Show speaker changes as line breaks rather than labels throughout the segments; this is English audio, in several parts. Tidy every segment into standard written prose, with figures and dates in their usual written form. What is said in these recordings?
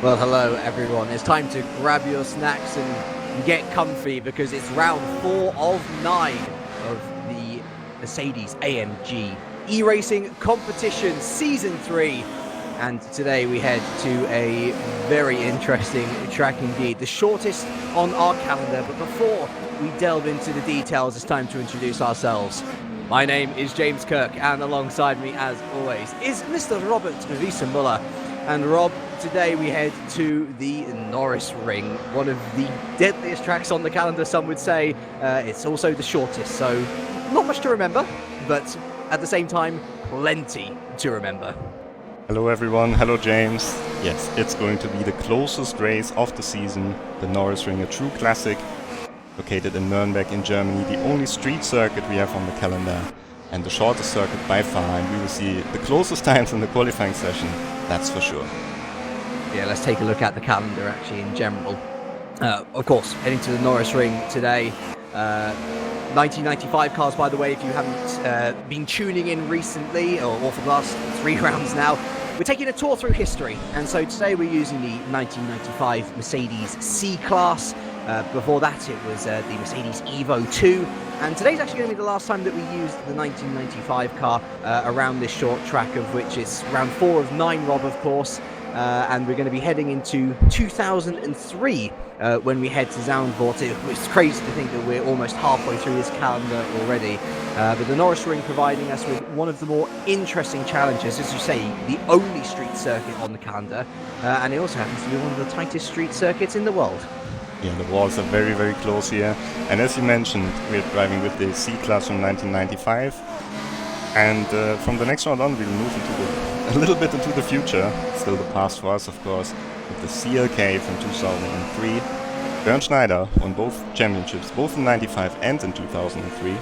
Well, hello everyone. It's time to grab your snacks and get comfy because it's round 4 of 9 of the Mercedes-AMG eRacing competition season 3. And today we head to a very interesting track indeed, the shortest on our calendar. But before we delve into the details, it's time to introduce ourselves. My name is James Kirk, and alongside me, as always, is Mr. Robert Wiesenmuller. And Rob, today we head to the Norris Ring, one of the deadliest tracks on the calendar, some would say. It's also the shortest, so not much to remember, but at the same time, plenty to remember.
Hello everyone, hello James. Yes, it's going to be the closest race of the season, the Norris Ring, a true classic, located in Nürnberg in Germany, the only street circuit we have on the calendar, and the shortest circuit by far, and we will see the closest times in the qualifying session, that's for sure.
Yeah, let's take a look at the calendar actually in general. Of course, heading to the Norris Ring today. 1995 cars, by the way, if you haven't been tuning in recently, or for the last 3 rounds now. We're taking a tour through history, and so today we're using the 1995 Mercedes C-Class. Before that it was the Mercedes Evo 2, and today's actually going to be the last time that we use the 1995 car around this short track, of which it's round 4 of 9, Rob, of course. And we're going to be heading into 2003 when we head to Zandvoort. It's crazy to think that we're almost halfway through this calendar already. But the Norris Ring providing us with one of the more interesting challenges, as you say, the only street circuit on the calendar. And it also happens to be one of the tightest street circuits in the world.
Yeah, the walls are very, very close here. And as you mentioned, we're driving with the C-Class from 1995. And from the next round on, we'll move a little bit into the future. Still the past for us, of course, with the CLK from 2003. Bernd Schneider won both championships, both in 95 and in 2003.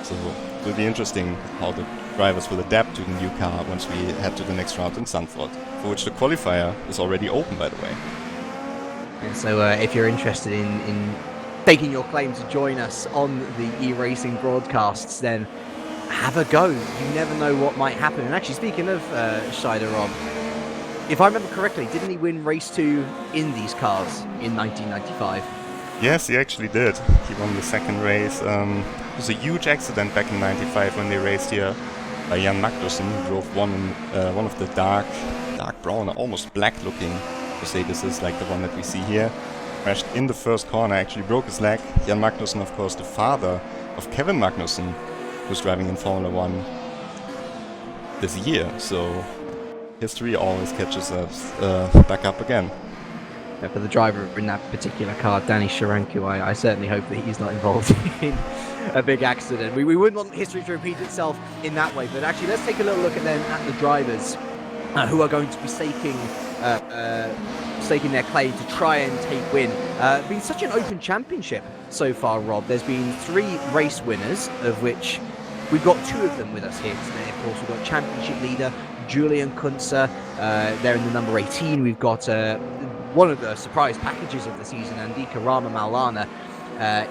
So it will be interesting how the drivers will adapt to the new car once we head to the next round in Zandvoort, for which the qualifier is already open, by the way.
And so if you're interested in taking your claim to join us on the eRacing broadcasts, then have a go. You never know what might happen. And actually, speaking of Schneider, Rob, if I remember correctly, didn't he win race 2 in these cars in 1995?
Yes, he actually did. He won the second race. It was a huge accident back in 95 when they raced here by Jan Magnussen, who drove one of the dark brown, almost black looking Mercedes, like the one that we see here. Crashed in the first corner, actually broke his leg. Jan Magnussen, of course, the father of Kevin Magnussen, who's driving in Formula 1 this year. So history always catches us back up again.
Yeah, for the driver in that particular car, Danny Sharanku, I certainly hope that he's not involved in a big accident. We wouldn't want history to repeat itself in that way, but actually let's take a little look then at the drivers who are going to be staking their claim to try and take win. It's been such an open championship so far, Rob. There's been 3 race winners, of which we've got 2 of them with us here today. Of course, we've got championship leader Julian Kunze there in the number 18. We've got one of the surprise packages of the season, Andika Rama Maulana,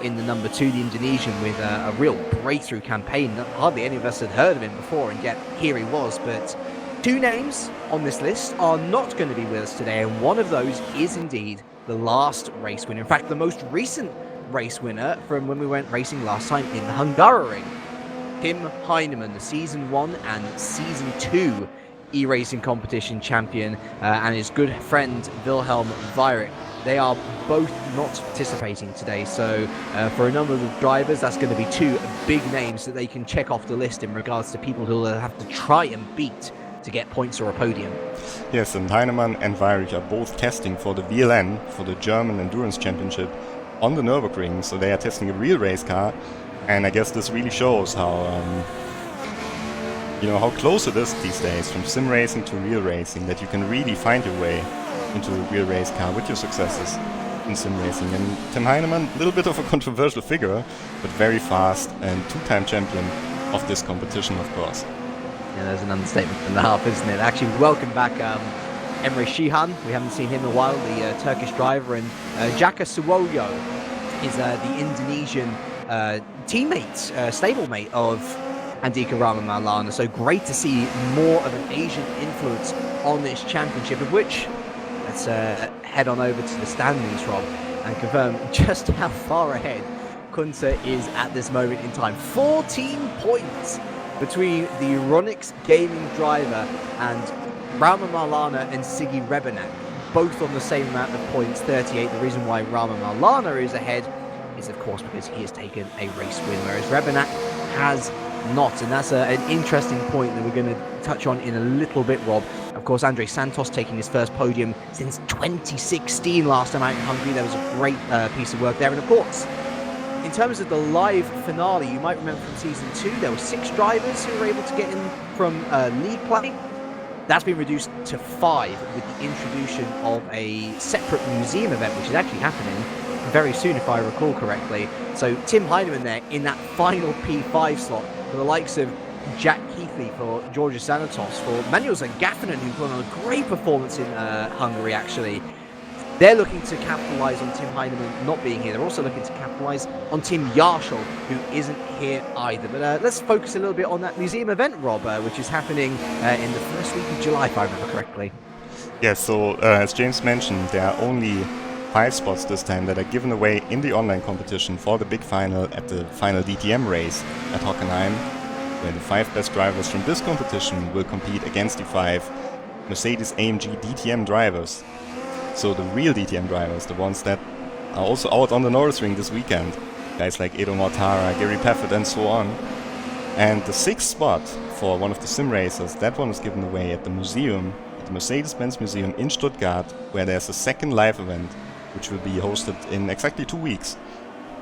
in the number 2, the Indonesian, with a real breakthrough campaign. Hardly any of us had heard of him before, and yet here he was. But 2 names on this list are not going to be with us today, and one of those is indeed the last race winner. In fact, the most recent race winner from when we went racing last time in the Hungaroring. Tim Heinemann, the Season 1 and Season 2 eRacing competition champion, and his good friend Wilhelm Weyrich. They are both not participating today, so for a number of the drivers, that's going to be 2 big names that they can check off the list in regards to people who will have to try and beat to get points or a podium.
Yes, and Heinemann and Weyrich are both testing for the VLN, for the German Endurance Championship, on the Nürburgring, so they are testing a real race car, and I guess this really shows how how close it is these days, from sim racing to real racing, that you can really find your way into a real race car with your successes in sim racing. And Tim Heinemann, a little bit of a controversial figure, but very fast and 2-time champion of this competition, of course.
Yeah, there's an understatement and a half, isn't it? Actually, welcome back Emre Cihan. We haven't seen him in a while, the Turkish driver. And Jaka Suwoyo is the Indonesian teammate, stablemate of Andika Rama Maulana. So great to see more of an Asian influence on this championship, of which, let's head on over to the standings, Rob, and confirm just how far ahead Kunter is at this moment in time. 14 points between the Ronix Gaming driver and Rama Marlana and Sigi Rebenak, both on the same amount of points, 38. The reason why Rama Marlana is ahead is, of course, because he has taken a race win, whereas Rebenak has not. And that's an interesting point that we're going to touch on in a little bit, Rob. Of course, Andre Santos taking his first podium since 2016 last time out in Hungary. There was a great piece of work there. And of course, in terms of the live finale, you might remember from Season 2, there were 6 drivers who were able to get in from league play. That's been reduced to 5 with the introduction of a separate museum event, which is actually happening very soon, if I recall correctly. So Tim Heinemann there in that final P5 slot for the likes of Jack Keithley, for Georgia Sanatos, for Manuel Zangaffinen, who put on a great performance in Hungary, actually. They're looking to capitalise on Tim Heinemann not being here. They're also looking to capitalise on Tim Yarshall, who isn't here either. But let's focus a little bit on that museum event, Rob, which is happening in the first week of July, if I remember correctly.
Yeah, so as James mentioned, there are only 5 spots this time that are given away in the online competition for the big final at the final DTM race at Hockenheim, where the 5 best drivers from this competition will compete against the 5 Mercedes-AMG DTM drivers. So the real DTM drivers, the ones that are also out on the Nürburgring this weekend. Guys like Edo Mortara, Gary Paffett and so on. And the 6th spot for one of the sim racers, that one is given away at the museum, at the Mercedes-Benz Museum in Stuttgart, where there's a second live event, which will be hosted in exactly 2 weeks.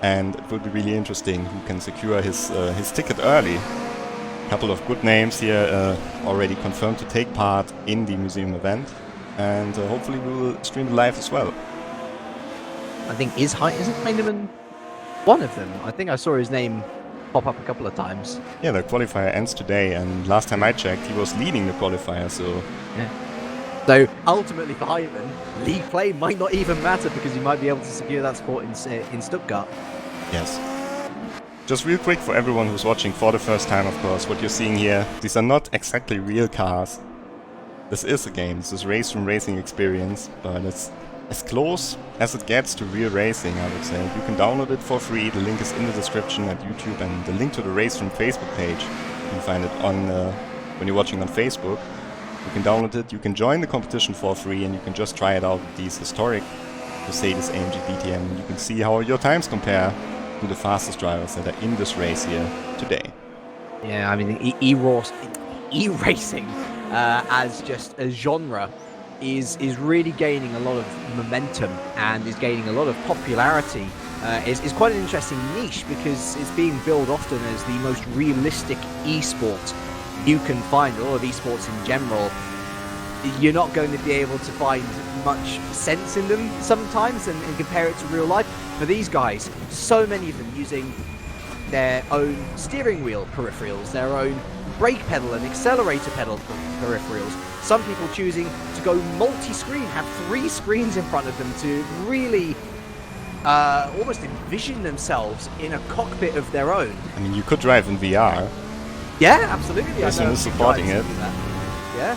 And it will be really interesting who can secure his ticket early. A couple of good names here already confirmed to take part in the museum event. And hopefully we will stream it live as well.
I think isn't Heinemann one of them? I think I saw his name pop up a couple of times.
Yeah, the qualifier ends today, and last time I checked, he was leading the qualifier, so...
Yeah. So ultimately for Heinemann, league play might not even matter because he might be able to secure that spot in Stuttgart.
Yes. Just real quick for everyone who's watching for the first time, of course, what you're seeing here, these are not exactly real cars. This is a game, this is RaceRoom racing experience, but it's as close as it gets to real racing, I would say. You can download it for free, the link is in the description at YouTube, and the link to the RaceRoom Facebook page, you can find it on when you're watching on Facebook. You can download it, you can join the competition for free, and you can just try it out with these historic Mercedes-AMG DTM, and you can see how your times compare to the fastest drivers that are in this race here today.
Yeah, I mean, eRacing as just a genre is really gaining a lot of momentum and is gaining a lot of popularity. Is quite an interesting niche because it's being billed often as the most realistic esport you can find. A lot of esports in general, you're not going to be able to find much sense in them sometimes and compare it to real life. For these guys, so many of them using their own steering wheel peripherals, their own brake pedal and accelerator pedal peripherals. Some people choosing to go multi-screen, have 3 screens in front of them to really almost envision themselves in a cockpit of their own.
I mean, you could drive in VR.
Yeah, absolutely.
RaceRoom is supporting it.
Yeah.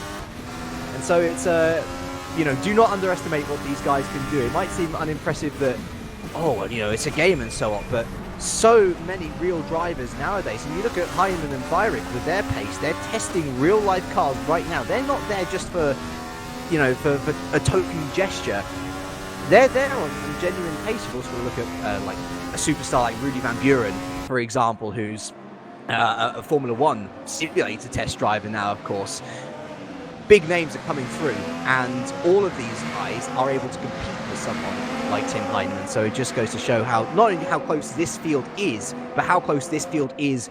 And so it's, do not underestimate what these guys can do. It might seem unimpressive that, it's a game and so on, but so many real drivers nowadays, and you look at Heinemann and Bayrick with their pace, they're testing real life cars right now. They're not there just for a token gesture. They're there on genuine pace. You also look at like a superstar like Rudy Van Buren, for example, who's a Formula 1 simulator test driver now, of course. Big names are coming through, and all of these guys are able to compete with someone like Tim Heinemann. So it just goes to show how not only how close this field is, but how close this field is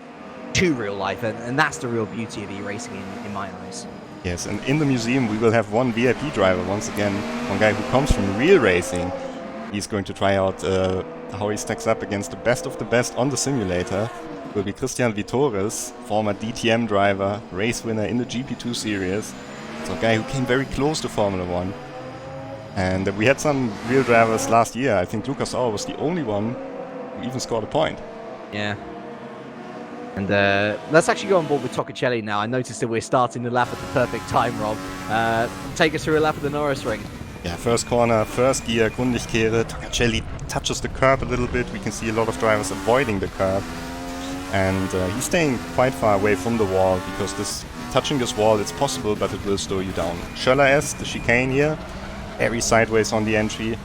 to real life, and that's the real beauty of eRacing in my eyes.
Yes, and in the museum we will have one VIP driver once again, one guy who comes from real racing. He's going to try out how he stacks up against the best of the best on the simulator. It will be Christian Vitores, former DTM driver, race winner in the GP2 series. So a guy who came very close to Formula 1. And we had some real drivers last year. I think Lucas Auer was the only one who even scored a point.
Yeah. And let's actually go on board with Toccacelli now. I noticed that we're starting the lap at the perfect time, Rob. Take us through a lap of the Nürburgring.
Yeah, first corner, first gear, Grundigkehre. Tocacelli touches the curb a little bit. We can see a lot of drivers avoiding the curb. And he's staying quite far away from the wall, because touching this wall, it's possible, but it will slow you down. Schöller S, the chicane here, very sideways on the entry.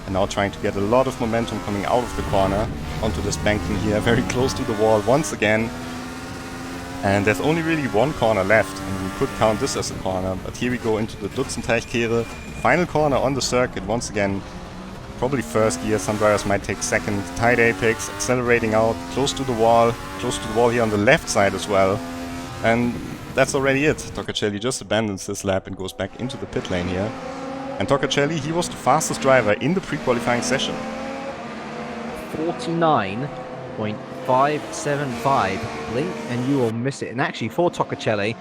And now trying to get a lot of momentum coming out of the corner onto this banking here, very close to the wall once again. And there's only really one corner left, and we could count this as a corner, but here we go into the Dutzendteilkehre. Final corner on the circuit, once again, probably first gear, some drivers might take second. Tight apex, accelerating out, close to the wall here on the left side as well. And that's already it. Tocacelli just abandons this lap and goes back into the pit lane here. And Tocacelli, he was the fastest driver in the pre-qualifying session.
49.575, blink and you will miss it. And actually for Tocacelli,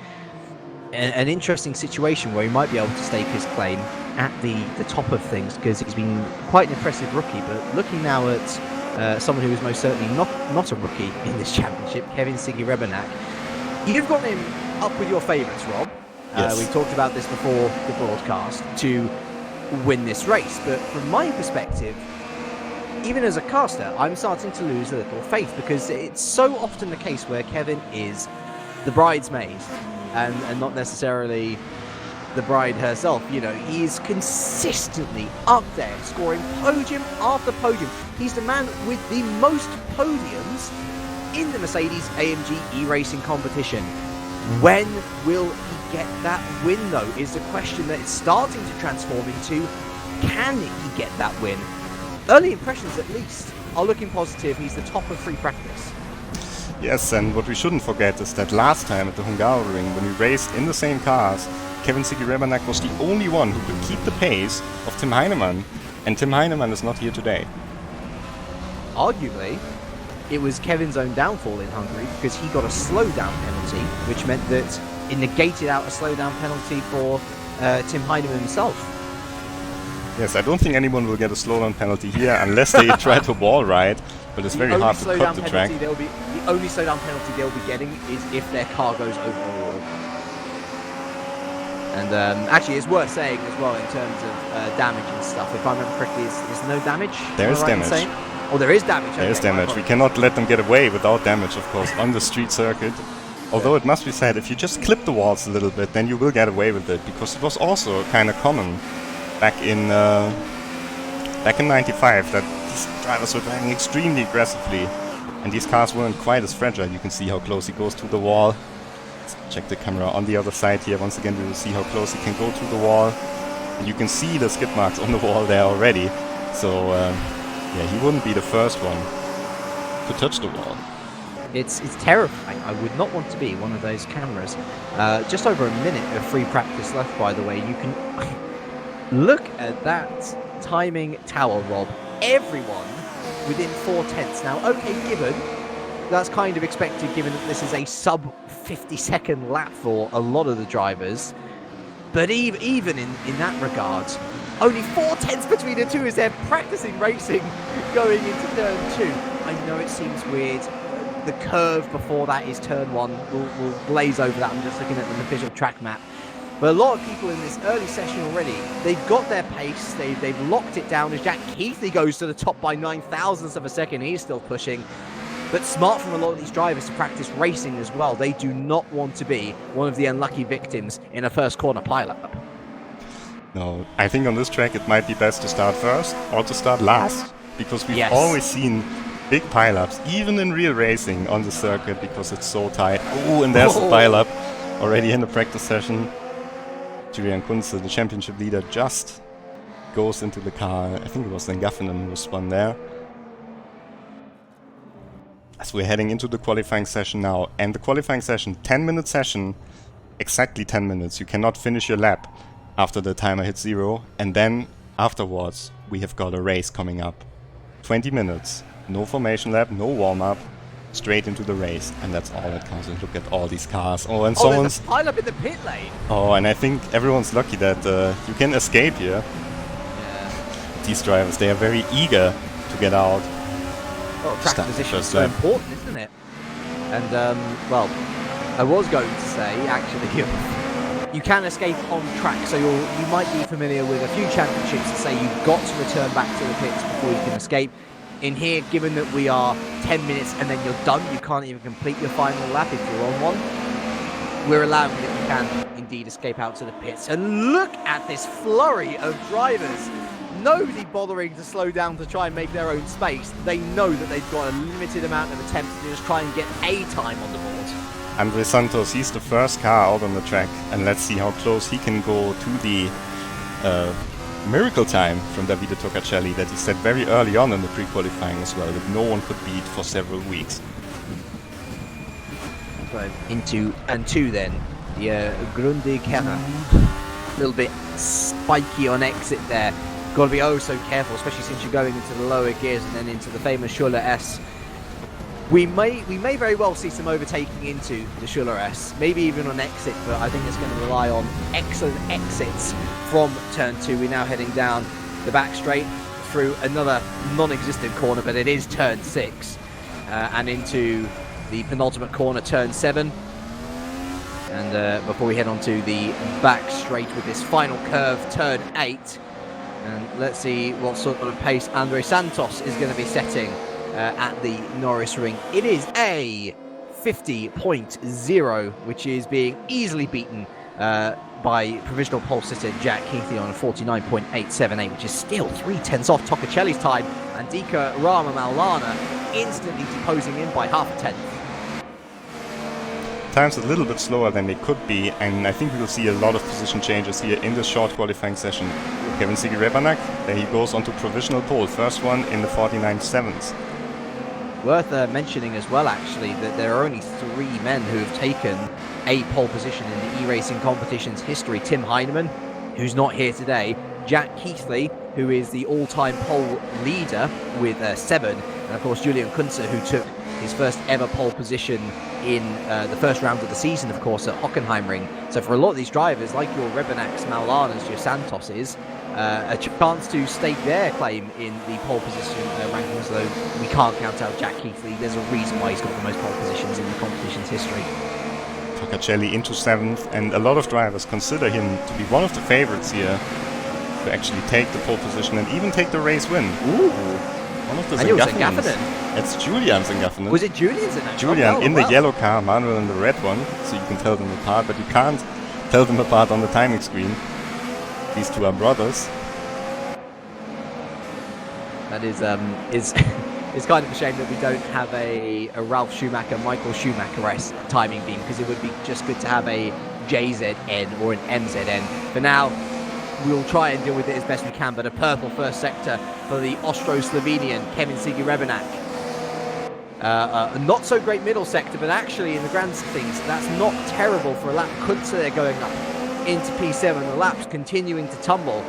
an interesting situation where he might be able to stake his claim at the top of things, because he's been quite an impressive rookie. But looking now at someone who is most certainly not a rookie in this championship, Kevin Rebenak, you've got him up with your favourites, Rob.
Yes.
We talked about this before the broadcast, to win this race. But from my perspective, even as a caster, I'm starting to lose a little faith, because it's so often the case where Kevin is the bridesmaid and not necessarily the bride herself. You know, he is consistently up there, scoring podium after podium. He's the man with the most podiums in the Mercedes-AMG eRacing competition. When will he get that win, though, is the question that it's starting to transform into. Can he get that win? Early impressions, at least, are looking positive. He's the top of free practice.
Yes, and what we shouldn't forget is that last time at the Hungaroring, when we raced in the same cars, Kevin Rebenak was the only one who could keep the pace of Tim Heinemann, and Tim Heinemann is not here today.
Arguably, it was Kevin's own downfall in Hungary, because he got a slowdown penalty, which meant that it negated out a slowdown penalty for Tim Heinemann himself.
Yes, I don't think anyone will get a slowdown penalty here unless they try to wall ride, but it's very hard to cut the track.
The only slowdown penalty they'll be getting is if their car goes over a wall. And actually, it's worth saying as well in terms of damage and stuff. If I remember correctly, there's no damage?
There is damage.
Oh, there is damage.
There is damage. We cannot let them get away without damage, of course, on the street circuit. Although it must be said, if you just clip the walls a little bit, then you will get away with it, because it was also kind of common back in 95 that these drivers were driving extremely aggressively, and these cars weren't quite as fragile. You can see how close he goes to the wall. Let's check the camera on the other side here. Once again, we will see how close he can go to the wall, and you can see the skid marks on the wall there already. So yeah, he wouldn't be the first one to touch the wall.
It's terrifying. I would not want to be one of those cameras. Just over a minute of free practice left, by the way. You can look at that timing tower, Rob. Everyone within 4/10. Now, okay, given that's kind of expected, given that this is a sub 50-second lap for a lot of the drivers. But even in that regard, only 4/10 between the two as they're practicing racing going into turn 2. I know it seems weird. The curve before that is turn 1. We'll glaze over that. I'm just looking at the official track map. But a lot of people in this early session already, they've got their pace. They've locked it down as Jack Keithley goes to the top by 9,000ths of a second. He's still pushing. But smart from a lot of these drivers to practice racing as well. They do not want to be one of the unlucky victims in a first corner pileup.
No, I think on this track it might be best to start first or to start last, because we've always seen big pileups, even in real racing on the circuit, because it's so tight. Oh, and there's a pileup already in the practice session. Julian Kunze, the championship leader, just goes into the car. I think it was then Gaffinen who spun there. As we're heading into the qualifying session now, and the qualifying session, 10-minute session, exactly 10 minutes. You cannot finish your lap after the timer hits 0, and then afterwards we have got a race coming up. 20 minutes, no formation lap, no warm-up, straight into the race, and that's all that counts. And look at all these cars. Oh, and someone's
there's a pile up in the pit lane.
Oh, and I think everyone's lucky that you can escape here.
Yeah.
These drivers, they are very eager to get out.
Well, track position is so important, isn't it? And well, I was going to say actually you can escape on track. So you might be familiar with a few championships that say you've got to return back to the pits before you can escape. In here, given that we are 10 minutes and then you're done, you can't even complete your final lap if you're on one. We're allowing that you can indeed escape out to the pits. And look at this flurry of drivers. Nobody bothering to slow down to try and make their own space. They know that they've got a limited amount of attempts to just try and get a time on the board.
Andre Santos, he's the first car out on the track, and let's see how close he can go to the miracle time from Davide Toccacelli that he set very early on in the pre-qualifying as well, that no one could beat for several weeks.
Into and two then, the Grunde Kerner. A little bit spiky on exit there. Got to be oh so careful, especially since you're going into the lower gears and then into the famous Schuller S. We may very well see some overtaking into the Schuller S, maybe even on exit, but I think it's going to rely on excellent exits from turn 2. We're now heading down the back straight through another non-existent corner, but it is turn 6, and into the penultimate corner, turn 7. And before we head on to the back straight with this final curve, turn 8. And let's see what sort of pace Andre Santos is going to be setting at the Norris Ring. It is a 50.0, which is being easily beaten by provisional pole sitter Jack Keithley on a 49.878, which is still 0.3 off Toccacelli's time, and Dika Rama Maulana instantly deposing in by half a tenth.
Time's a little bit slower than they could be, and I think we will see a lot of position changes here in this short qualifying session. Kevin Sigi-Rebanak, there he goes onto provisional pole, first one in the 49.7s.
Worth mentioning as well, actually, that there are only 3 men who have taken a pole position in the eRacing competition's history. Tim Heinemann, who's not here today, Jack Keithley, who is the all-time pole leader with 7, and of course Julian Kunze, who took his first ever pole position in the first round of the season, of course, at Hockenheimring. So for a lot of these drivers, like your Rebanaks, Maulanas, your Santoses, a chance to stake their claim in the pole position rankings, though we can't count out Jack Keithley. There's a reason why he's got the most pole positions in the competition's history.
Toccacelli into 7th, and a lot of drivers consider him to be one of the favorites here to actually take the pole position and even take the race win.
Ooh.
One of the
Zengaffenen.
It's Julian Zengaffenen.
Was it Julian's in that?
Julian in the yellow car, Manuel in the red one, so you can tell them apart, but you can't tell them apart on the timing screen. These two are brothers.
That is it's kind of a shame that we don't have a Ralf Schumacher, Michael Schumacher-esque timing beam, because it would be just good to have a JZN or an MZN. For now, we'll try and deal with it as best we can, but a purple first sector for the Austro-Slovenian Kevin Sigi-Rebanak. A not so great middle sector, but actually in the grand things, that's not terrible for a lap. Kunze there going up into P7, the laps continuing to tumble.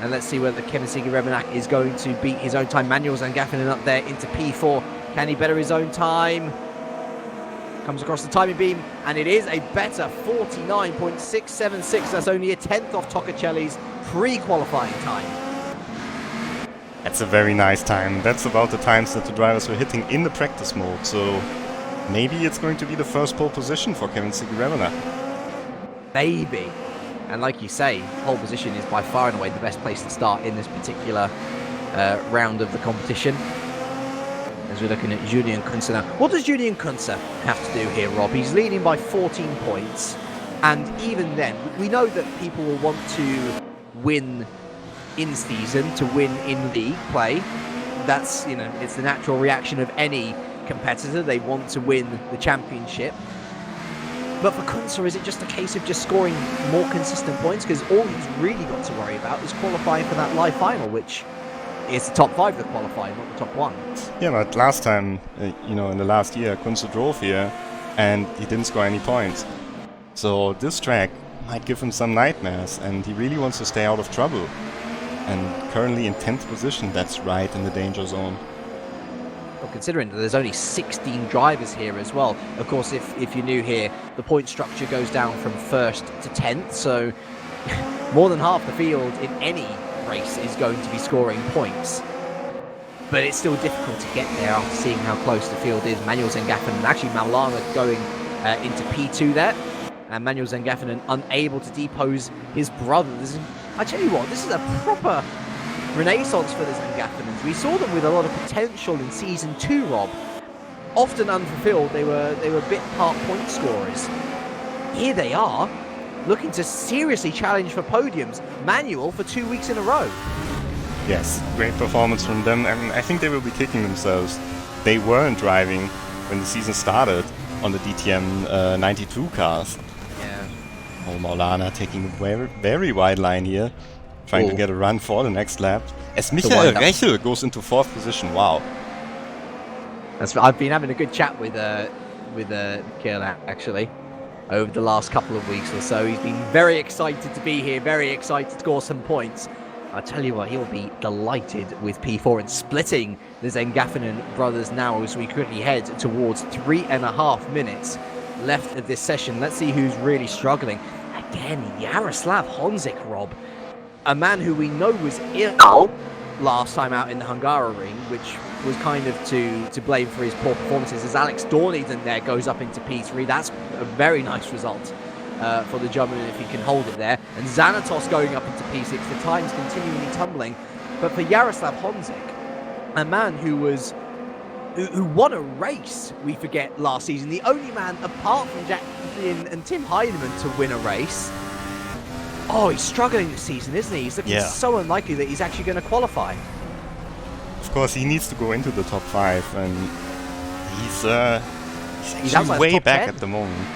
And let's see whether Kevin Sigi-Rebanak is going to beat his own time. Manuel Zangaffinen up there into P4. Can he better his own time? Comes across the timing beam, and it is a better 49.676. That's only a tenth off Toccacelli's pre-qualifying time.
That's a very nice time. That's about the times that the drivers were hitting in the practice mode. So maybe it's going to be the first pole position for Kevin Sigi-Rebanak.
Maybe. And like you say, pole position is by far and away the best place to start in this particular round of the competition. As we're looking at Julian Kunze now. What does Julian Kunze have to do here, Rob? He's leading by 14 points. And even then, we know that people will want to win in season, to win in league play. That's, you know, it's the natural reaction of any competitor. They want to win the championship. But for Kunze, is it just a case of just scoring more consistent points? Because all he's really got to worry about is qualifying for that live final, which is the top 5 that qualify, not the top 1.
Yeah, but last time, in the last year, Kunze drove here and he didn't score any points. So this track might give him some nightmares, and he really wants to stay out of trouble. And currently in 10th position, that's right in the danger zone.
Well, considering that there's only 16 drivers here as well. Of course, if you're new here, the point structure goes down from 1st to 10th, so more than half the field in any race is going to be scoring points. But it's still difficult to get there after seeing how close the field is. Manuel Zangaffinen and actually Maulana going into P2 there. and Manuel Zangaffinen unable to depose his brother. I tell you what, this is a proper renaissance for the Zangaffinens. We saw them with a lot of potential in Season 2, Rob. Often unfulfilled, they were bit part point scorers. Here they are, looking to seriously challenge for podiums. Manuel for 2 weeks in a row.
Yes, great performance from them, and I think they will be kicking themselves. They weren't driving when the season started on the DTM 92 cars.
Yeah.
Oh, Maulana taking a very, very wide line here, trying to get a run for the next lap. As Michael Rechel goes into 4th position, wow.
I've been having a good chat with Michael, actually, over the last couple of weeks or so. He's been very excited to be here, very excited to score some points. I tell you what, he'll be delighted with P4 and splitting the Zangaffinen brothers now as we quickly head towards 3.5 minutes left of this session. Let's see who's really struggling. Again, Jaroslav Honzik, Rob. A man who we know was ill last time out in the Hungaroring, which was kind of to blame for his poor performances, as Alex Dorniden there goes up into P3. That's a very nice result for the German if he can hold it there. And Xanatos going up into P6, the times continually tumbling. But for Jaroslav Honzik, a man who won a race, we forget, last season, the only man apart from Jack and Tim Heidemann to win a race. Oh, he's struggling this season, isn't he? He's looking so unlikely that he's actually going to qualify.
Of course, he needs to go into the top 5, and he's actually way back 10 at the moment.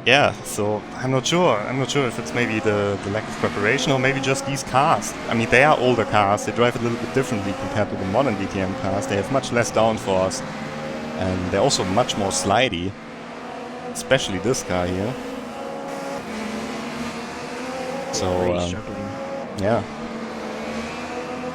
Yeah, so I'm not sure. I'm not sure if it's maybe the lack of preparation or maybe just these cars. I mean, they are older cars. They drive a little bit differently compared to the modern DTM cars. They have much less downforce, and they're also much more slidey, especially this car here. So, yeah.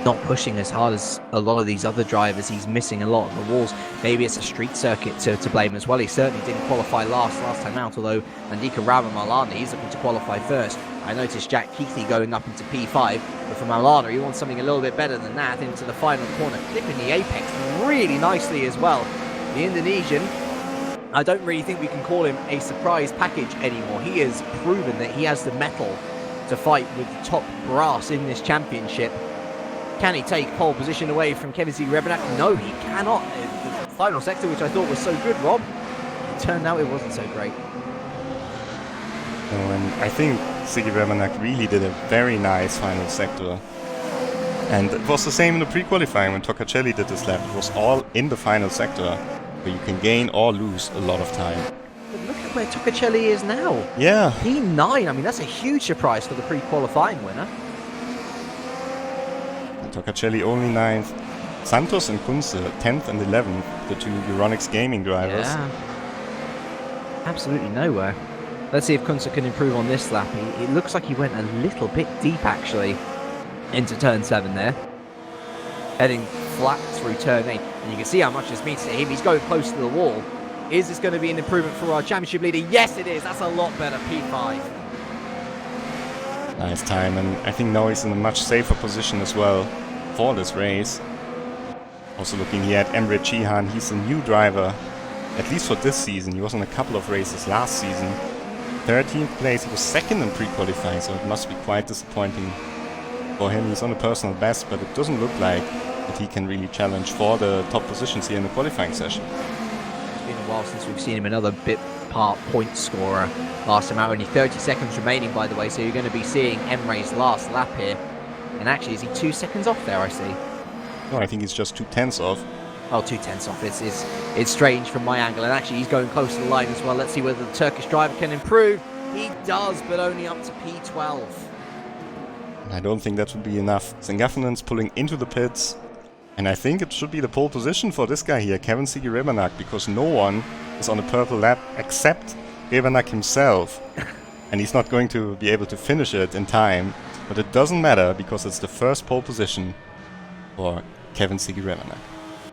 Not pushing as hard as a lot of these other drivers. He's missing a lot of the walls. Maybe it's a street circuit to blame as well. He certainly didn't qualify last time out, although Andika Ramamalana, he's looking to qualify first. I noticed Jack Keithley going up into P5, but for Malana, he wants something a little bit better than that into the final corner, clipping the apex really nicely as well. The Indonesian, I don't really think we can call him a surprise package anymore. He has proven that he has the mettle to fight with the top brass in this championship. Can he take pole position away from Kevin Rebenak? No, he cannot. The final sector, which I thought was so good, Rob, it turned out it wasn't so great.
And I think Sigi Rebenak really did a very nice final sector. And it was the same in the pre-qualifying when Tocacelli did this lap. It was all in the final sector, where you can gain or lose a lot of time.
But look at where Tocacelli is now.
Yeah.
P9, I mean, that's a huge surprise for the pre-qualifying winner.
Tocacelli only 9th. Santos and Kunze 10th and 11th, the two Euronics Gaming drivers.
Yeah. Absolutely nowhere. Let's see if Kunze can improve on this lap. It looks like he went a little bit deep, actually, into turn 7 there. Heading flat through turn 8. And you can see how much this means to him. He's going close to the wall. Is this going to be an improvement for our championship leader? Yes, it is. That's a lot better. P5.
Nice time, and I think now he's in a much safer position as well for this race. Also looking here at Emre Cihan, he's a new driver, at least for this season. He was in a couple of races last season. 13th place, he was 2nd in pre-qualifying, so it must be quite disappointing for him. He's on a personal best, but it doesn't look like that he can really challenge for the top positions here in the qualifying session.
It's been a while since we've seen him, another bit part point scorer. Last time out, only 30 seconds remaining, by the way, so you're going to be seeing Emre's last lap here. And actually, is he 2 seconds off there, I see?
No, I think he's just 2/10 off.
Oh, 2/10 off. It's strange from my angle. And actually, he's going close to the line as well. Let's see whether the Turkish driver can improve. He does, but only up to P12.
I don't think that would be enough. Zengaffinen's pulling into the pits. And I think it should be the pole position for this guy here, Kevin Sigi Rebenak, because no one is on a purple lap except Rebenak himself. And he's not going to be able to finish it in time. But it doesn't matter because it's the first pole position for Kevin Sigi Rebenak.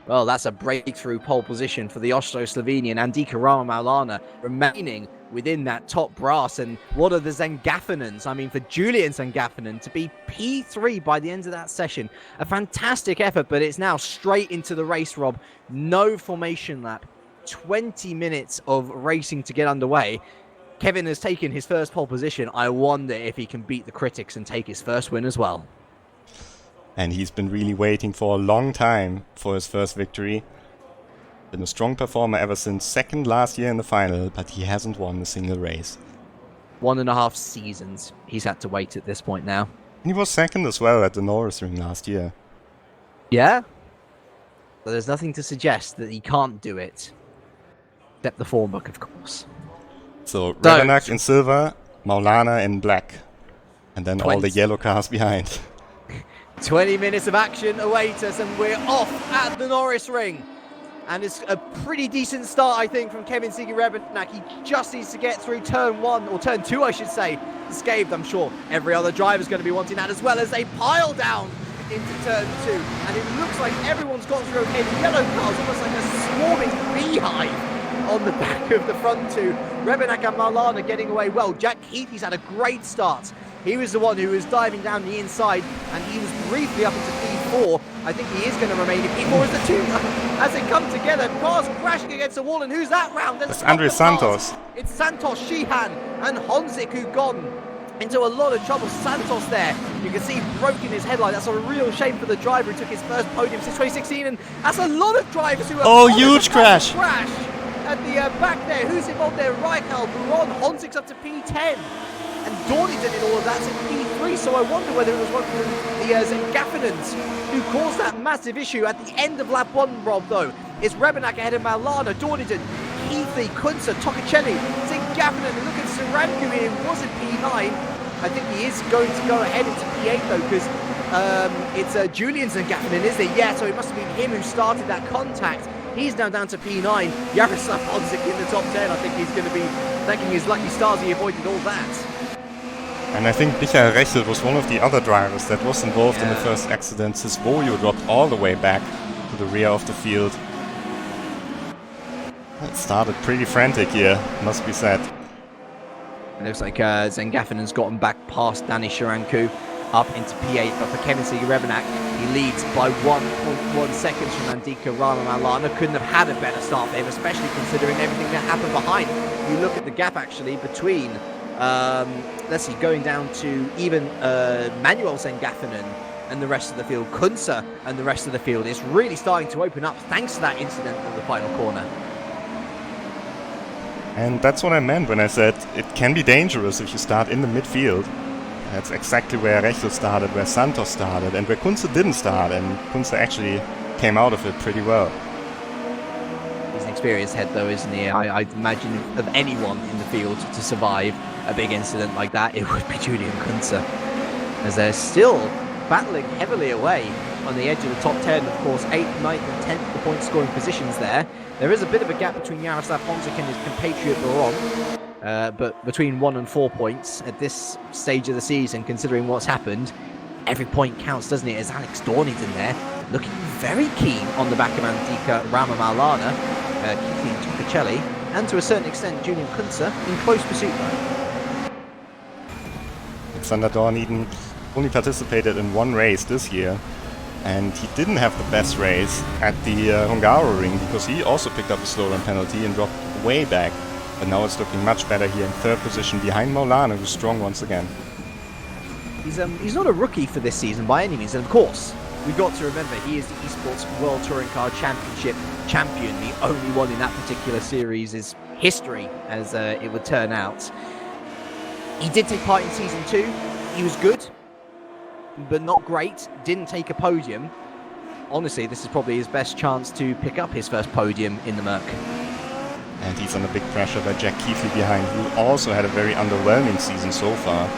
Well, that's a breakthrough pole position for the Austro-Slovenian Andika Rama-Maulana, remaining within that top brass. And what are the Zengaffinens? I mean, for Julian Zangaffinen to be P3 by the end of that session, a fantastic effort, but it's now straight into the race, Rob. No formation lap 20 minutes of racing to get underway. Kevin has taken his first pole position. I wonder if he can beat the critics and take his first win as well.
And he's been really waiting for a long time for his first victory. Been a strong performer ever since second last year in the final, but he hasn't won a single race.
1.5 seasons he's had to wait at this point now.
And he was second as well at the RaceRoom last year.
Yeah? But there's nothing to suggest that he can't do it. Except the form book, of course.
So, Revenak in silver, Maulana in black. And then
20.
all the yellow cars behind.
20 minutes of action await us, and we're off at the Norris Ring. And it's a pretty decent start, I think, from Kevin Revenak. He just needs to get through turn 1, or turn 2, I should say. Scathed, I'm sure every other driver's going to be wanting that, as well as they pile down into turn 2. And it looks like everyone's gone through okay. The yellow car's almost like a swarming beehive on the back of the front two. Revenak and Maulana getting away well. Jack Heath, had a great start. He was the one who was diving down the inside, and he was briefly up into P4. I think he is going to remain in P4 as the two, as they come together. Cars crashing against the wall, and who's that round?
It's Andres Santos.
It's Santos, Sheehan, and Honzik who've gone into a lot of trouble. Santos there, you can see broken his headlight. That's a real shame for the driver who took his first podium since 2016, and that's a lot of drivers who are
huge crash
at the back there. Who's involved there? Reichel, Buron, Honzik's up to P10. And Dornington in all of that's in P3, so I wonder whether it was one of the Zengaffinans who caused that massive issue at the end of lap 1, Rob, though. It's Revenak ahead of Maulana, Dornington, Keithley, Kunze, Tocacelli, Zengaffinen, and look at Sarangu here, who was in P9. I think he is going to go ahead into P8, though, because it's Julian Zengaffinen, isn't it? Yeah, so it must have been him who started that contact. He's now down to P9. Jaroslav Honzik in the top 10. I think he's going to be thanking his lucky stars he avoided all that.
And I think Michael Rechel was one of the other drivers that was involved in the first accident. His Volvo dropped all the way back to the rear of the field. It started pretty frantic here, must be said.
It looks like Zengaffinen's gotten back past Danny Sharanku up into P8, but for Kevin Revenak, he leads by 1.1 seconds from Andika Maulana. Couldn't have had a better start for him, especially considering everything that happened behind. You look at the gap actually between let's see, going down to even Manuel Zengaffinen and the rest of the field, Kunze and the rest of the field is really starting to open up thanks to that incident in the final corner.
And that's what I meant when I said it can be dangerous if you start in the midfield. That's exactly where Rechel started, where Santos started, and where Kunze didn't start, and Kunze actually came out of it pretty well.
He's an experienced head though, isn't he? I'd imagine of anyone in the field to survive a big incident like that, it would be Julian Kunze, as they're still battling heavily away on the edge of the top 10. Of course, 8th, 9th and 10th the point scoring positions there. There is a bit of a gap between Jaroslav Honzik and his compatriot Buron, but between 1 and 4 points at this stage of the season, considering what's happened, every point counts, doesn't it? As Alex Dornington there, looking very keen on the back of Andika Maulana, Keithley Tocacelli, and to a certain extent Julian Kunze in close pursuit though.
Alexander Dorniden only participated in one race this year, and he didn't have the best race at the Hungaroring because he also picked up a slow run penalty and dropped way back. But now it's looking much better here in 3rd position behind Maulana, who's strong once again.
He's not a rookie for this season by any means, and of course we've got to remember he is the Esports World Touring Car Championship champion, the only one in that particular series is history, as it would turn out. He did take part in Season 2. He was good, but not great. Didn't take a podium. Honestly, this is probably his best chance to pick up his first podium in the Merc.
And he's under big pressure by Jack Keithley behind, who also had a very underwhelming season so far.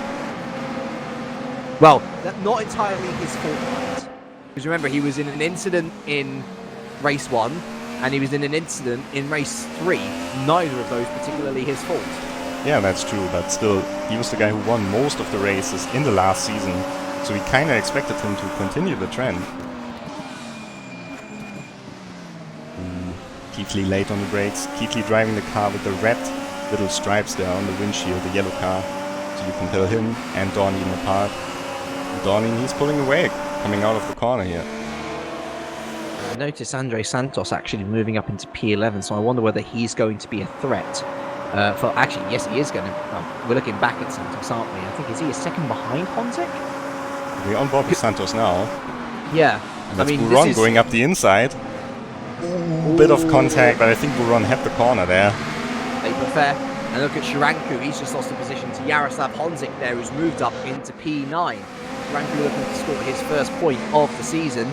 Well, that's not entirely his fault, right? Because remember, he was in an incident in Race 1, and he was in an incident in Race 3. Neither of those particularly his fault.
Yeah, that's true, but still, he was the guy who won most of the races in the last season, so we kinda expected him to continue the trend. Keithley late on the brakes, Keithley driving the car with the red little stripes there on the windshield, the yellow car, so you can tell him and Dorniden apart. Dorniden, he's pulling away, coming out of the corner here.
I noticed Andre Santos actually moving up into P11, so I wonder whether he's going to be a threat. For actually, yes, he is going to. We're looking back at Santos, aren't we? I think, is he a second behind Honzik?
We're on board with Santos now.
Yeah.
And that's Buron going up the inside. Bit of contact, but I think Buron had the corner there.
They prefer. And look at Shiranku, he's just lost a position to Yaroslav Honzik there, who's moved up into P9. Shiranku looking to score his first point of the season.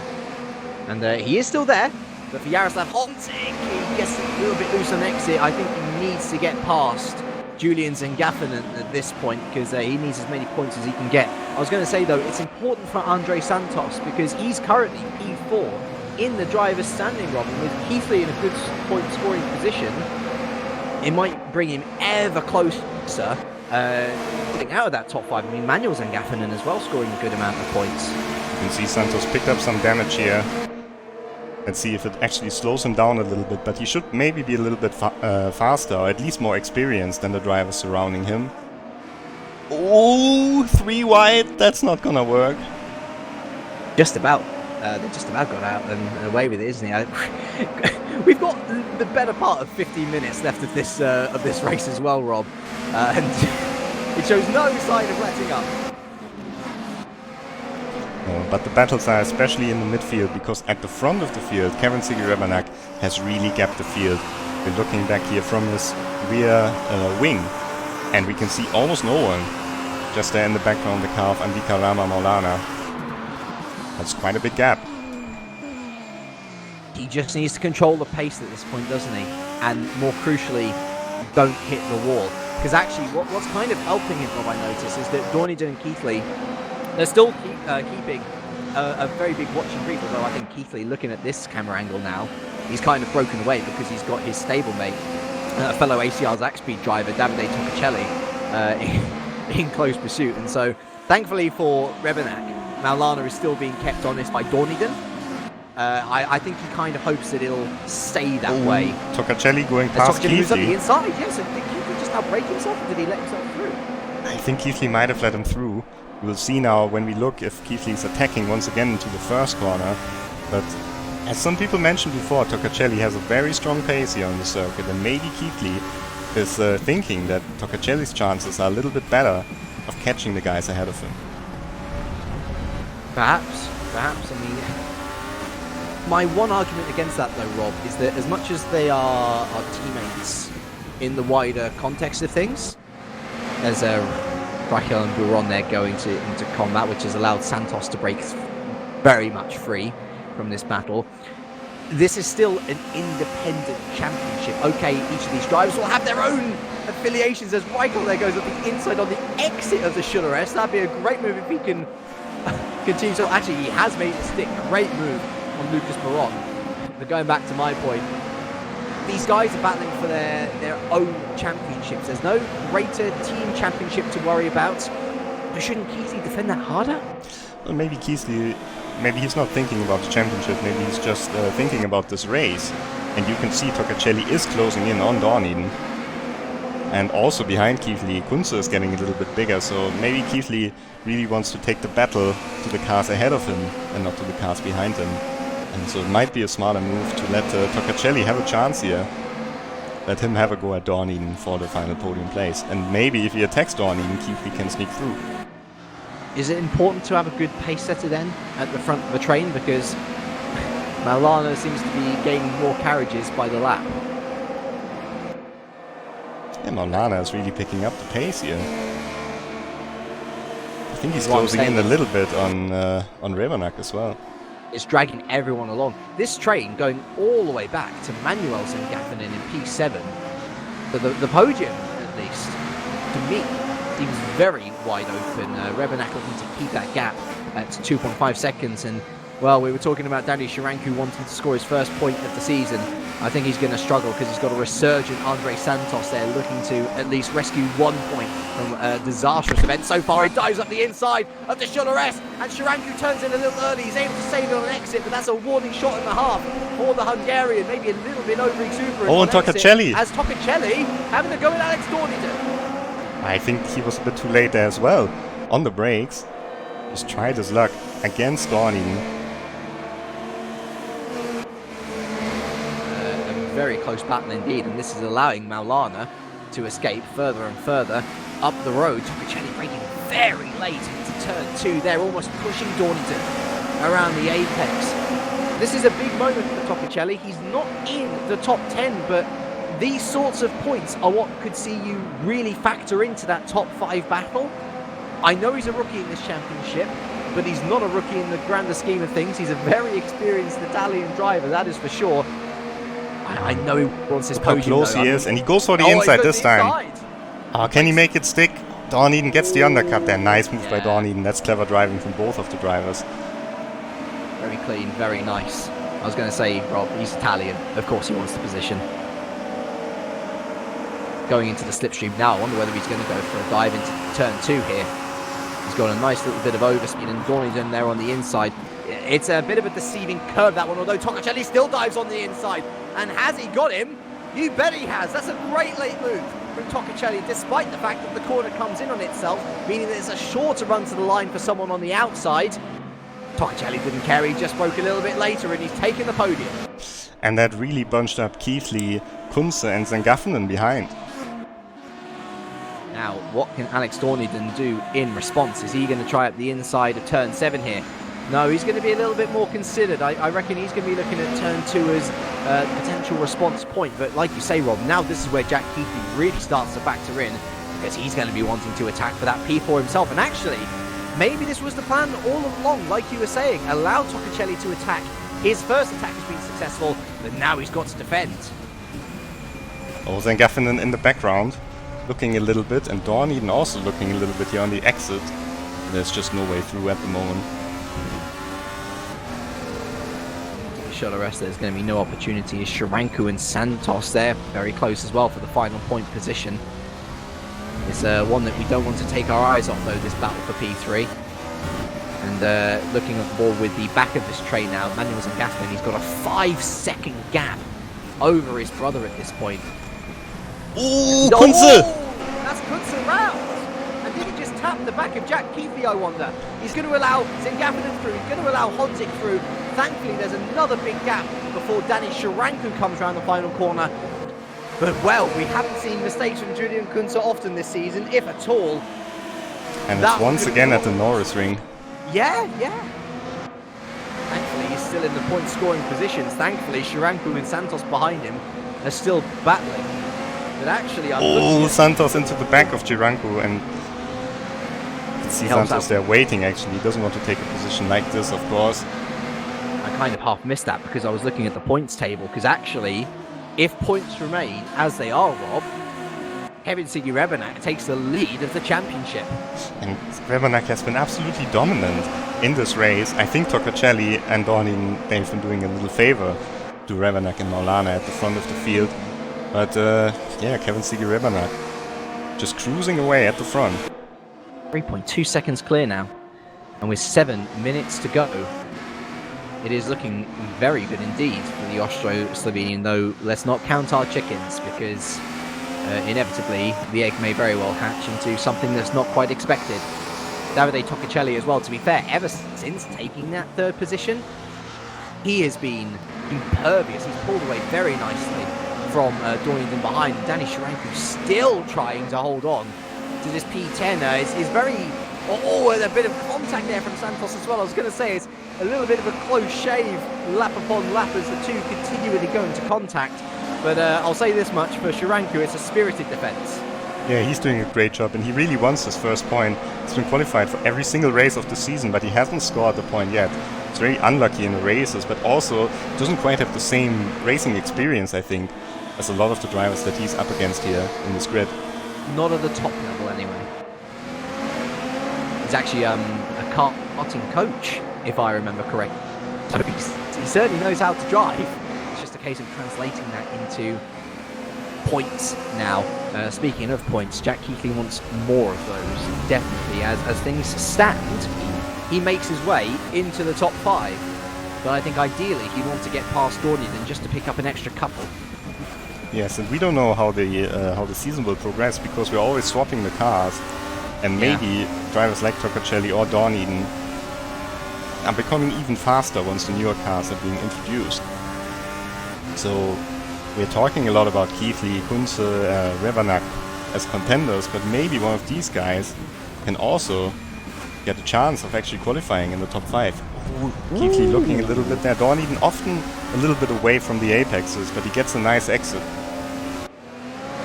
And he is still there, but for Yaroslav Honzik, he gets a little bit loose on exit. I think he needs to get past Julian Zengaffinen at this point, because he needs as many points as he can get. I was going to say, though, it's important for Andre Santos, because he's currently P4 in the driver's standing, Robin, with Keithley in a good point-scoring position. It might bring him ever closer getting out of that top 5. I mean, Manuel Zengaffinen as well scoring a good amount of points.
You can see Santos picked up some damage here. Let's see if it actually slows him down a little bit, but he should maybe be a little bit faster, or at least more experienced than the drivers surrounding him. Oh, 3 wide, that's not gonna work.
Just about. They just about got out and away with it, isn't he? We've got the better part of 15 minutes left of this race as well, Rob, and it shows no sign of letting up.
But the battles are especially in the midfield, because at the front of the field, Kevin Sigi-Rebanak has really gapped the field. We're looking back here from his rear wing, and we can see almost no one. Just there in the background, the car of Andika Rama Maulana. That's quite a big gap.
He just needs to control the pace at this point, doesn't he? And more crucially, don't hit the wall. Because actually, what's kind of helping him, Rob, I notice, is that Dorniden and Keithley, they're still keeping a very big watching brief, although I think Keithley, looking at this camera angle now, he's kind of broken away because he's got his stablemate, fellow ACR Zaxpeed driver, Davide Toccacelli, in close pursuit. And so, thankfully for Rebanak, Maulana is still being kept honest by Dorniden. I think he kind of hopes that it'll stay that way.
Toccacelli going past Keithley.
Moves up the inside, yes. Did Keithley just outbrake himself, or did he let himself through?
I think Keithley might have let him through. We'll see now when we look if Keithley is attacking once again into the first corner. But as some people mentioned before, Toccacelli has a very strong pace here on the circuit, and maybe Keithley is thinking that Toccacelli's chances are a little bit better of catching the guys ahead of him.
Perhaps. I mean, my one argument against that, though, Rob, is that as much as they are our teammates in the wider context of things, there's Raquel and Buron there going into combat, which has allowed Santos to break very much free from this battle. This is still an independent championship. Okay, each of these drivers will have their own affiliations. As Raquel there goes up the inside on the exit of the Schuller S. That'd be a great move if he can continue. So actually, he has made it stick. Great move on Lucas Buron. But going back to my point, these guys are battling for their own championships. There's no greater team championship to worry about. But shouldn't Keithley defend that harder?
Well, maybe Keithley, maybe he's not thinking about the championship. Maybe he's just thinking about this race. And you can see Toccacelli is closing in on Dorniden. And also behind Keithley, Kunze is getting a little bit bigger. So maybe Keithley really wants to take the battle to the cars ahead of him and not to the cars behind him. And so it might be a smarter move to let Toccacelli have a chance here. Let him have a go at Dorniden for the final podium place. And maybe if he attacks Dorniden, Keithley can sneak through.
Is it important to have a good pace setter then at the front of the train? Because Maulana seems to be gaining more carriages by the lap.
Yeah, Maulana is really picking up the pace here. I think he's closing in a little bit on Rebanak as well.
It's dragging everyone along. This train going all the way back to Manuel Zengaffinen in P7. But the podium, at least, to me, seems very wide open. Rebanak looking to keep that gap at 2.5 seconds. And, well, we were talking about Danny Shiranku wanting to score his first point of the season. I think he's going to struggle because he's got a resurgent Andre Santos there looking to at least rescue 1 point from a disastrous event so far. He dives up the inside of the Schuller S, and Shiranku turns in a little early. He's able to save it on an exit, but that's a warning shot and a half for the Hungarian. Maybe a little bit over-exuberant.
Oh, and Toccacelli.
As Toccacelli having to go with Alex Dorniden.
I think he was a bit too late there as well. On the brakes. Just tried his luck against Dorniden.
very close battle indeed, and this is allowing Maulana to escape further and further up the road. Toccacelli braking very late into turn 2 there, almost pushing Dornington around the apex. This is a big moment for Toccacelli. He's not in the top 10, but these sorts of points are what could see you really factor into that top 5 battle. I know he's a rookie in this championship, but he's not a rookie in the grander scheme of things. He's a very experienced Italian driver, that is for sure. I know he wants his podium.
How close he is, and he goes for the inside this time. Can he make it stick? Dawn Eden gets the undercut there. Nice move by Dawn Eden. That's clever driving from both of the drivers.
Very clean, very nice. I was going to say, Rob, he's Italian. Of course he wants the position. Going into the slipstream now. I wonder whether he's going to go for a dive into turn 2 here. He's got a nice little bit of overspeed, and Dornington there on the inside. It's a bit of a deceiving curve, that one, although Toccacelli still dives on the inside. And has he got him? You bet he has. That's a great late move from Toccacelli, despite the fact that the corner comes in on itself, meaning that it's a shorter run to the line for someone on the outside. Toccacelli didn't care. He just broke a little bit later, and he's taken the podium.
And that really bunched up Keithley, Kunze and Zangaffenen behind.
Now, what can Alex Dornington do in response? Is he going to try up the inside of turn 7 here? No, he's going to be a little bit more considered. I reckon he's going to be looking at turn 2 as a potential response point. But like you say, Rob, now this is where Jack Keithley really starts to factor in, because he's going to be wanting to attack for that P4 himself. And actually, maybe this was the plan all along, like you were saying. Allow Toccacelli to attack. His first attack has been successful, but now he's got to defend.
Oh, Zangaffenen in the background, looking a little bit, and Dawn Eden also looking a little bit here on the exit. There's just no way through at the moment.
Shuttle rest, there's going to be no opportunity. Is Shiranku and Santos there, very close as well for the final point position. It's one that we don't want to take our eyes off, though, this battle for P3. And looking at the ball with the back of this train now, Manuel Zangaffenen, he's got a 5-second gap over his brother at this point.
Ooh, Kunze!
That's Kunze round! And did he just tap the back of Jack Keithley, I wonder? He's going to allow Zangaffenen through, he's going to allow Honzik through. Thankfully, there's another big gap before Danny Shiranku comes around the final corner. But, well, we haven't seen mistakes from Julian Kunze often this season, if at all.
And it's once again at the Norris ring.
Yeah. Thankfully, he's still in the point-scoring positions. Thankfully, Shiranku and Santos behind him are still battling. But actually,
Santos into the back of Shiranku, and you can see Santos there waiting, actually. He doesn't want to take a position like this, of course.
I kind of half missed that because I was looking at the points table, because actually, if points remain as they are, Rob, Kevin Siggy Rebenak takes the lead of the championship.
And Rebenak has been absolutely dominant in this race. I think Toccacelli and Dornington, they've been doing a little favor to Rebenak and Maulana at the front of the field. But yeah, Kevin Siggy Rebenak just cruising away at the front.
3.2 seconds clear now, and with 7 minutes to go, it is looking very good indeed for the Austro-Slovenian, though let's not count our chickens, because inevitably the egg may very well hatch into something that's not quite expected. Davide Toccacelli as well, to be fair, ever since taking that 3rd position, he has been impervious. He's pulled away very nicely from Dornington behind. Danny Shiranku still trying to hold on to this P10. Is very... Oh, and a bit of contact there from Santos as well. I was going to say it's a little bit of a close shave, lap upon lap, as the two continually go into contact. But I'll say this much, for Shiranku, it's a spirited defence.
Yeah, he's doing a great job, and he really wants his first point. He's been qualified for every single race of the season, but he hasn't scored the point yet. It's very unlucky in the races, but also doesn't quite have the same racing experience, I think, as a lot of the drivers that he's up against here in this grid.
Not at the top level, anyway. He's actually a karting coach, if I remember correctly. So he certainly knows how to drive. It's just a case of translating that into points now. Speaking of points, Jack Keithley wants more of those, definitely. As things stand, he makes his way into the top 5. But I think ideally he'd want to get past Dornington just to pick up an extra couple.
Yes, and we don't know how the season will progress, because we're always swapping the cars. And maybe drivers like Toccacelli or Dawn Eden are becoming even faster once the newer cars are being introduced. So we're talking a lot about Keithley, Kunze, Revanak as contenders, but maybe one of these guys can also get a chance of actually qualifying in the top 5. Keithley looking a little bit there. Dorniden often a little bit away from the apexes, but he gets a nice exit.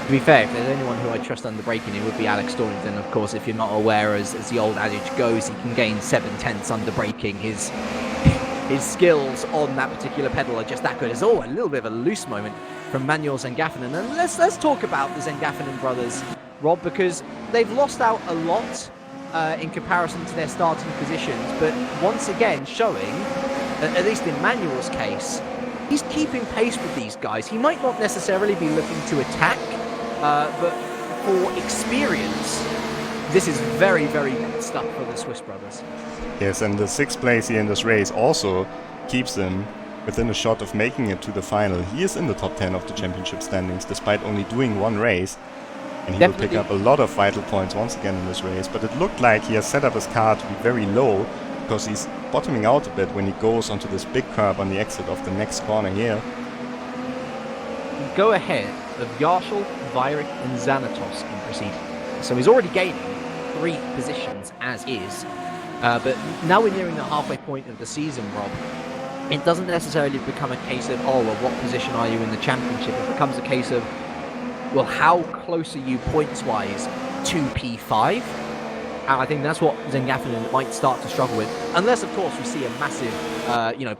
To be fair, if there's anyone who I trust under braking, it would be Alex Dorniden. Of course, if you're not aware, as the old adage goes, he can gain 7/10 under braking. His skills on that particular pedal are just that good. There's a little bit of a loose moment from Manuel Zengaffinen. And let's talk about the Zengaffinen brothers, Rob, because they've lost out a lot in comparison to their starting positions, but once again showing, at least in Manuel's case, he's keeping pace with these guys. He might not necessarily be looking to attack, but for experience, this is very, very good stuff for the Swiss brothers.
Yes, and the 6th place here in this race also keeps him within a shot of making it to the final. He is in the top 10 of the championship standings, despite only doing 1 race. And he will pick up a lot of vital points once again in this race. But it looked like he has set up his car to be very low, because he's bottoming out a bit when he goes onto this big curb on the exit of the next corner here.
Go ahead of Yarshall, Vairik and Xanatos in proceeding. So he's already gaining 3 positions as is. But now we're nearing the halfway point of the season, Rob. It doesn't necessarily become a case of, well, what position are you in the championship? It becomes a case of, well, how close are you points-wise to P5? And I think that's what Zengaffinen might start to struggle with. Unless, of course, we see a massive,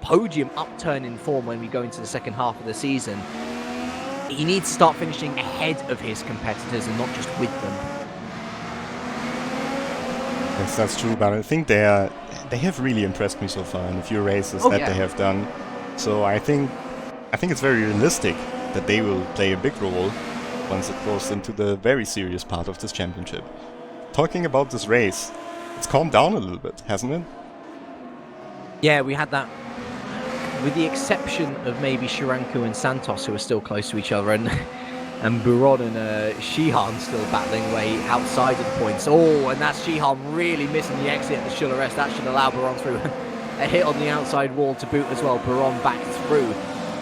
podium upturn in form when we go into the second half of the season. He needs to start finishing ahead of his competitors and not just with them.
Yes, that's true, but I think they have really impressed me so far in a few races they have done. So I think it's very realistic that they will play a big role once it goes into the very serious part of this championship. Talking about this race, it's calmed down a little bit, hasn't it?
Yeah, we had that, with the exception of maybe Shiranku and Santos, who are still close to each other, and Buron and Shihan still battling way outside of the points. Oh, and that's Shihan really missing the exit at the Schullerest. That should allow Buron through. A hit on the outside wall to boot as well. Buron back through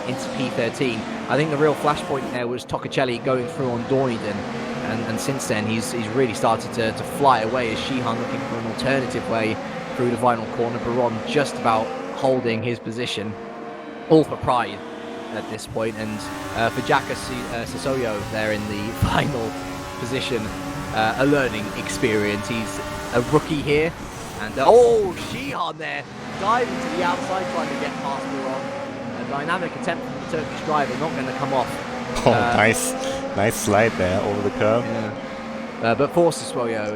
into P13. I think the real flashpoint there was Toccacelli going through on Dorniden, and since then he's really started to fly away as Shihan looking for an alternative way through the final corner. Buron just about holding his position, all for pride at this point, and for Jaka Sisoyo there in the final position, a learning experience. He's a rookie here, and Shihan there diving to the outside trying to get past Buron. A dynamic attempt from the Turkish driver, not going to come off.
Oh, nice slide there over the curb.
Yeah. But for Sisoyo,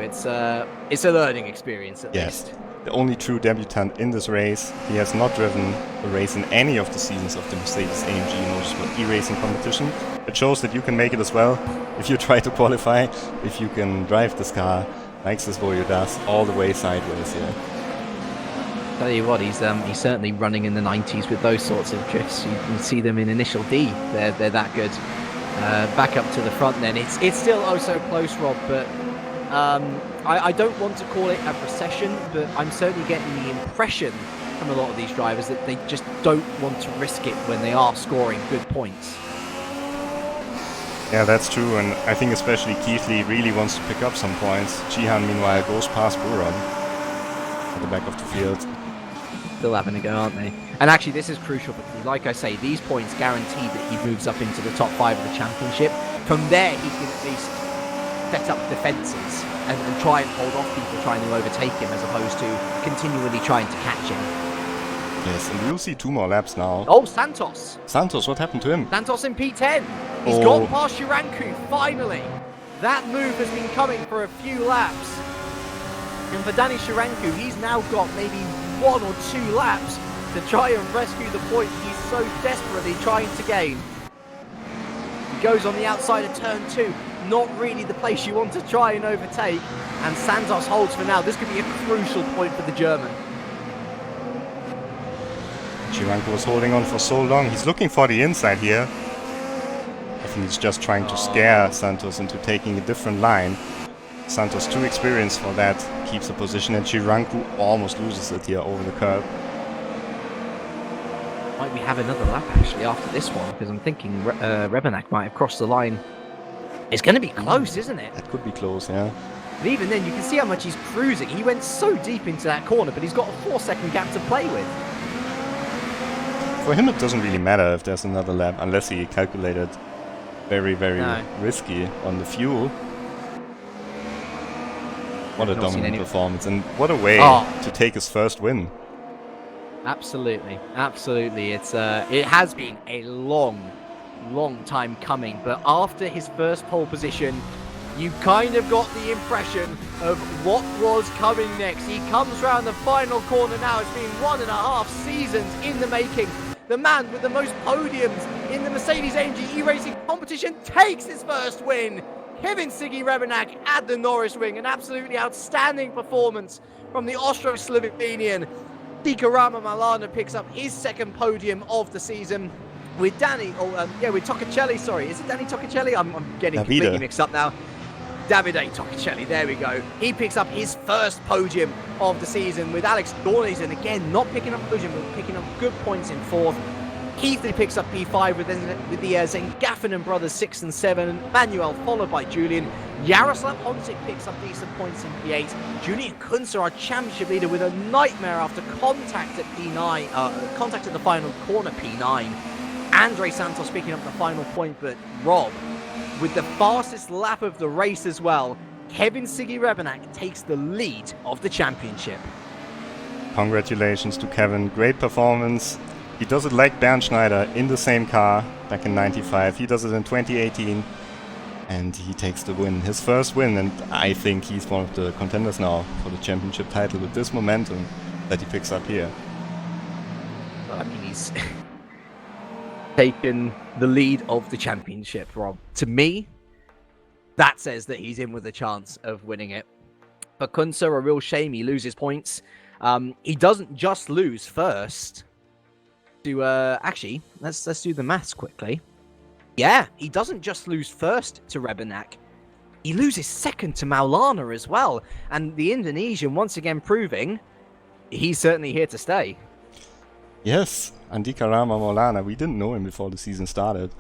it's a learning experience at least.
The only true debutant in this race. He has not driven a race in any of the seasons of the Mercedes-AMG Motorsport eRacing competition. It shows that you can make it as well if you try to qualify, if you can drive this car like Sisoyo does, all the way sideways here.
Tell you what, he's certainly running in the 90s with those sorts of drifts. You can see them in initial D. They're that good. Back up to the front then. It's still oh so close, Rob, but I don't want to call it a procession, but I'm certainly getting the impression from a lot of these drivers that they just don't want to risk it when they are scoring good points.
Yeah, that's true, and I think especially Keithley really wants to pick up some points. Jihan, meanwhile, goes past Buron at the back of the field.
Still having a go, aren't they? And actually, this is crucial because, like I say, these points guarantee that he moves up into the top 5 of the championship. From there, he can at least set up defences and try and hold off people trying to overtake him, as opposed to continually trying to catch him.
Yes, and we'll see 2 more laps now.
Oh, Santos!
Santos, what happened to him?
Santos in P10. He's gone past Shiranku, finally. That move has been coming for a few laps. And for Danny Shiranku, he's now got maybe 1 or 2 laps to try and rescue the point he's so desperately trying to gain. He goes on the outside of turn 2. Not really the place you want to try and overtake. And Santos holds for now. This could be a crucial point for the German.
Shiranku was holding on for so long. He's looking for the inside here. I think he's just trying to scare Santos into taking a different line. Santos too experienced for that. Keeps the position, and Shiranku almost loses it here over the curb.
might we have another lap actually after this one? Because I'm thinking Rebenak might have crossed the line. It's going to be close, isn't it?
That could be close, yeah.
But even then, you can see how much he's cruising. He went so deep into that corner, but he's got a 4-second gap to play with.
For him, it doesn't really matter if there's another lap, unless he calculated very, very risky on the fuel. What a dominant performance, and what a way to take his first win.
Absolutely, absolutely. It has been a long time coming, but after his first pole position, you kind of got the impression of what was coming next. He comes round the final corner now. It's been 1.5 seasons in the making. The man with the most podiums in the Mercedes-AMG eRacing competition takes his first win. Kevin Siggy Rebenak at the Norris Ring. An absolutely outstanding performance from the Austro-Slovenian. Dikarama Malana picks up his second podium of the season. With with Toccacelli, sorry. Is it Danny Toccacelli? I'm getting completely mixed up now. Davide Toccacelli, there we go. He picks up his first podium of the season with Alex Dorneyson, again, not picking up podium, but picking up good points in 4th. Keithley picks up P5 with the Zengaffinen brothers 6 and 7. Manuel followed by Julian. Jaroslav Honzik picks up decent points in P8. Julian Kunzer, our championship leader, with a nightmare after contact at P9, contact at the final corner P9. Andre Santos picking up the final point, but Rob, with the fastest lap of the race as well, Kevin Siggy Rebenak takes the lead of the championship.
Congratulations to Kevin, great performance. He does it like Bernd Schneider in the same car back in '95. He does it in 2018 and he takes the win, his first win, and I think he's one of the contenders now for the championship title with this momentum that he picks up here.
Well, I mean, he's taken the lead of the championship, Rob. To me, that says that he's in with a chance of winning it. For Kunzer, a real shame he loses points. He doesn't just lose first to actually, let's do the maths quickly. Yeah, he doesn't just lose first to Rebenak. He loses second to Maulana as well. And the Indonesian once again proving he's certainly here to stay.
Yes, Andika Rama Maulana, we didn't know him before the season started,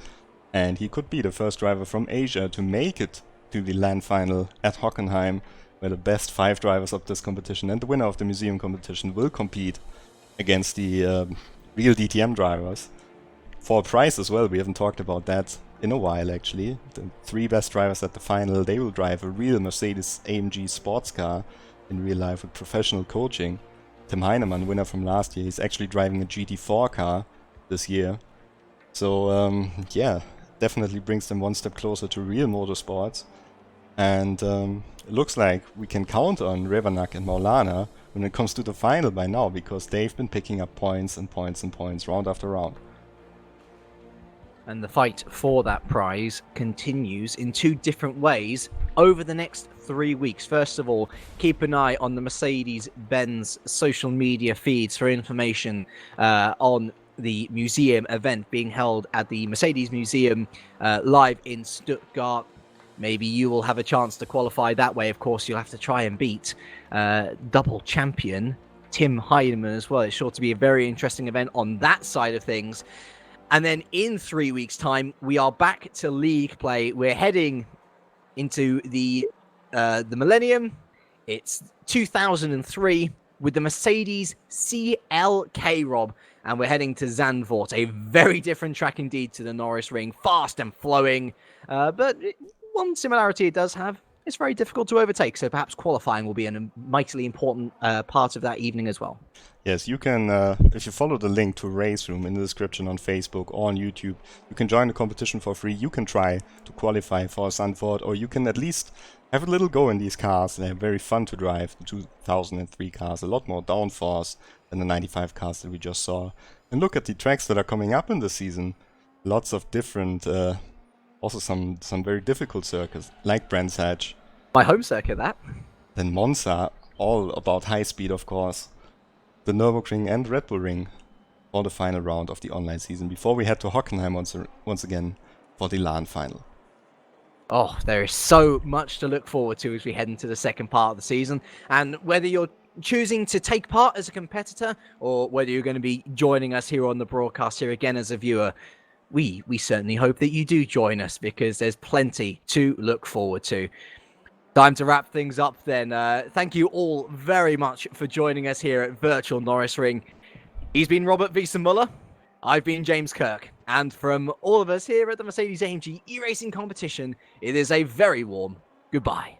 and he could be the first driver from Asia to make it to the LAN final at Hockenheim, where the best 5 drivers of this competition and the winner of the museum competition will compete against the real DTM drivers. For a prize as well, we haven't talked about that in a while actually. The 3 best drivers at the final, they will drive a real Mercedes-AMG sports car in real life with professional coaching. Tim Heinemann, winner from last year, he's actually driving a GT4 car this year. So yeah, definitely brings them one step closer to real motorsports. And it looks like we can count on Rebenak and Maulana when it comes to the final by now, because they've been picking up points and points and points round after round.
And the fight for that prize continues in 2 different ways over the next 3 weeks. First of all, keep an eye on the Mercedes-Benz social media feeds for information on the museum event being held at the Mercedes Museum live in Stuttgart. Maybe you will have a chance to qualify that way. Of course, you'll have to try and beat double champion Tim Heidemann as well. It's sure to be a very interesting event on that side of things. And then in 3 weeks' time, we are back to league play. We're heading into the millennium. It's 2003 with the Mercedes CLK, Rob. And we're heading to Zandvoort, a very different track indeed to the Norris Ring. Fast and flowing. But one similarity it does have, it's very difficult to overtake. So perhaps qualifying will be a mightily important part of that evening as well.
Yes, you can, if you follow the link to RaceRoom in the description on Facebook or on YouTube, you can join the competition for free. You can try to qualify for Zandvoort, or you can at least have a little go in these cars. They're very fun to drive, the 2003 cars, a lot more downforce than the 95 cars that we just saw. And look at the tracks that are coming up in the season. Lots of different, also some very difficult circuits, like Brands Hatch.
My home circuit, that.
Then Monza, all about high speed, of course. The Nürburgring and Red Bull Ring for the final round of the online season, before we head to Hockenheim once again for the LAN final.
Oh, there is so much to look forward to as we head into the second part of the season. And whether you're choosing to take part as a competitor, or whether you're going to be joining us here on the broadcast here again as a viewer, we certainly hope that you do join us, because there's plenty to look forward to. Time to wrap things up then. Thank you all very much for joining us here at Virtual Norris Ring. He's been Robert Wiesenmuller. I've been James Kirk. And from all of us here at the Mercedes-AMG eRacing competition, it is a very warm goodbye.